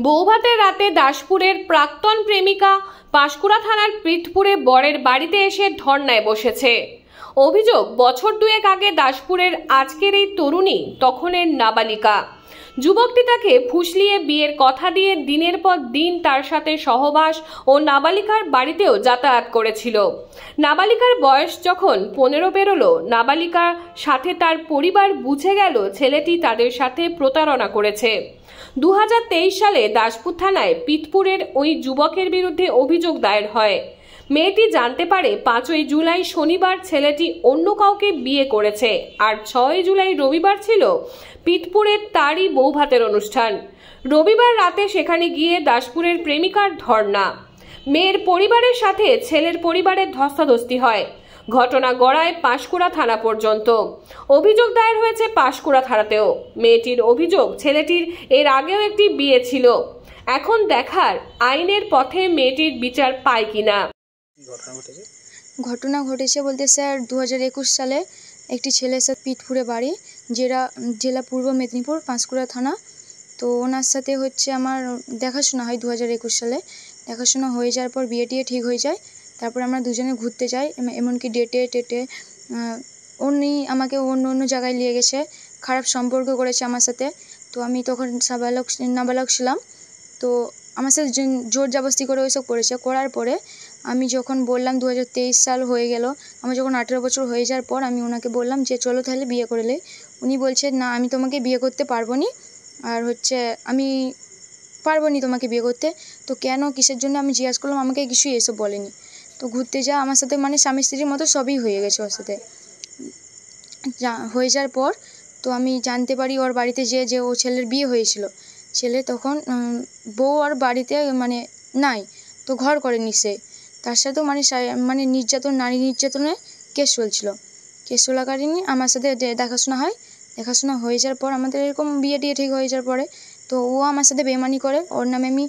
বৌভাতের রাতে দাসপুরের প্রাক্তন প্রেমিকা পাঁশকুড়া থানার পৃথপুরে বরের বাড়িতে এসে ধর্নায় বসেছে। অভিযোগ, বছর দুয়েক আগে দাসপুরের আজকের এই তরুণী তখনের নাবালিকা। যুবকটি তাকে ফুসলিয়ে বিয়ের কথা দিয়ে দিনের পর দিন তার সাথে সহবাস ও নাবালিকার বাড়িতেও যাতায়াত করেছিল। নাবালিকার বয়স যখন 15 পেরোলো, নাবালিকার সাথে তার পরিবার বুঝে গেল ছেলেটি তাদের সাথে প্রতারণা করেছে। 2023 সালে দাসপুর থানায় পৃথপুরের ওই যুবকের বিরুদ্ধে অভিযোগ দায়ের হয়। মেয়েটি জানতে পারে 5ই জুলাই শনিবার ছেলেটি অন্য কাউকে বিয়ে করেছে, আর 6ই জুলাই রবিবার ছিল পৃথপুরের তারই বৌভাতের অনুষ্ঠান। রবিবার রাতে সেখানে গিয়ে দাসপুরের প্রেমিকার ধর্না। মেয়ের পরিবারের সাথে ছেলের পরিবারের ধস্তাধস্তি হয়। ঘটনা গড়ায় পাঁশকুড়া থানা পর্যন্ত। অভিযোগ দায়ের হয়েছে পাঁশকুড়া থানাতেও। মেয়েটির অভিযোগ, ছেলেটির এর আগেও একটি বিয়ে ছিল। এখন দেখার আইনের পথে মেয়েটির বিচার পায় কিনা। ঘটনা ঘটেছে বলতে স্যার 2021 সালে একটি ছেলের সাথে পৃথপুরে বাড়ি, জেলা পূর্ব মেদিনীপুর, পাঁশকুড়া থানা। তো ওনার সাথে হচ্ছে আমার দেখাশোনা হয় 2021 সালে। দেখাশোনা হয়ে যাওয়ার পর বিয়ে টিয়ে ঠিক হয়ে যায়। তারপর আমরা দুজনে ঘুরতে যাই, এমনকি ডেটে উনি আমাকে অন্য জায়গায় নিয়ে গেছে, খারাপ সম্পর্ক করেছে আমার সাথে। তো আমি তখন নাবালক ছিলাম। তো আমার সাথে জোর জবরদস্তি করে ওইসব করেছে। করার পরে আমি যখন বললাম 2023 সাল হয়ে গেল, আমার যখন 18 বছর হয়ে যাওয়ার পর আমি ওনাকে বললাম যে চলো তাহলে বিয়ে করলে। উনি বলছে না, আমি তোমাকে বিয়ে করতে পারবো না, আর হচ্ছে আমি পারবো না তোমাকে বিয়ে করতে। তো কেন, কিসের জন্য আমি জিজ্ঞাসা করলাম, আমাকে কিছুই এসব বলেনি। তো ঘুরতে যা আমার সাথে মানে স্বামী স্ত্রীর মতো সবই হয়ে গেছে ওর সাথে। হয়ে যাওয়ার পর তো আমি জানতে পারি ওর বাড়িতে যে ও ছেলের বিয়ে হয়েছিল, ছেলে তখন বউ আর বাড়িতে মানে নাই, তো ঘর করেনি সে। তার সাথেও মানে নির্যাতন, নারী নির্যাতনের কেস চলছিল। কেস চলাকালীনই আমার সাথে দেখাশোনা হয়। দেখাশোনা হয়ে যাওয়ার পর আমাদের এরকম বিয়ে টিয়ে ঠিক হয়ে যাওয়ার পরে তো ও আমার সাথে বেমানি করে। ওর নামে আমি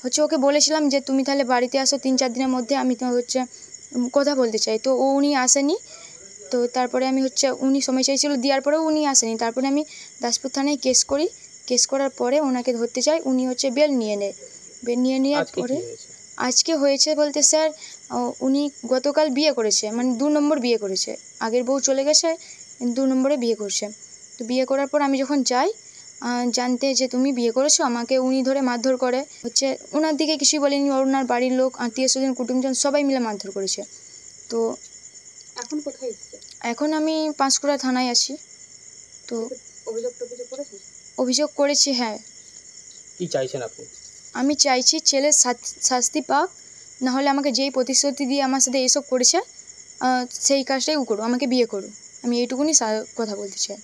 হচ্ছে ওকে বলেছিলাম যে তুমি তাহলে বাড়িতে আসো 3-4 দিনের মধ্যে, আমি তো হচ্ছে কথা বলতে চাই। তো উনি আসেনি। তো তারপরে আমি হচ্ছে উনি সময় চাইছিল, দেওয়ার পরেও উনি আসেনি। তারপরে আমি দাসপুর থানায় কেস করি। কেস করার পরে ওনাকে ধরতে চাই, উনি হচ্ছে বেল নিয়ে নেয়। বেল নিয়ে নেওয়ার পরে আজকে হয়েছে বলতে স্যার, উনি গতকাল বিয়ে করেছে, মানে 2 নম্বর বিয়ে করেছে। আগের বউ চলে গেছে, 2 নম্বরে বিয়ে করছে। তো বিয়ে করার পর আমি যখন যাই জানতে যে তুমি বিয়ে করেছো, আমাকে উনি ধরে মারধর করে। হচ্ছে ওনার দিকে কিছুই বলেনি, ওনার বাড়ির লোক, আত্মীয় স্বজন, কুটুমজন সবাই মিলে মারধর করেছে। তো এখন কোথায় এসেছে? এখন আমি পাঁশকুড়া থানায় আছি। তো অভিযোগ করেছি। হ্যাঁ। কি চাইছেন আপনি? আমি চাইছি ছেলের শাস্তি পাক, নাহলে আমাকে যেই প্রতিশ্রুতি দিয়ে আমার সাথে এইসব করেছে সেই কাজটাই ও করুক, আমাকে বিয়ে করুক। আমি এইটুকুনি কথা বলতে চাই।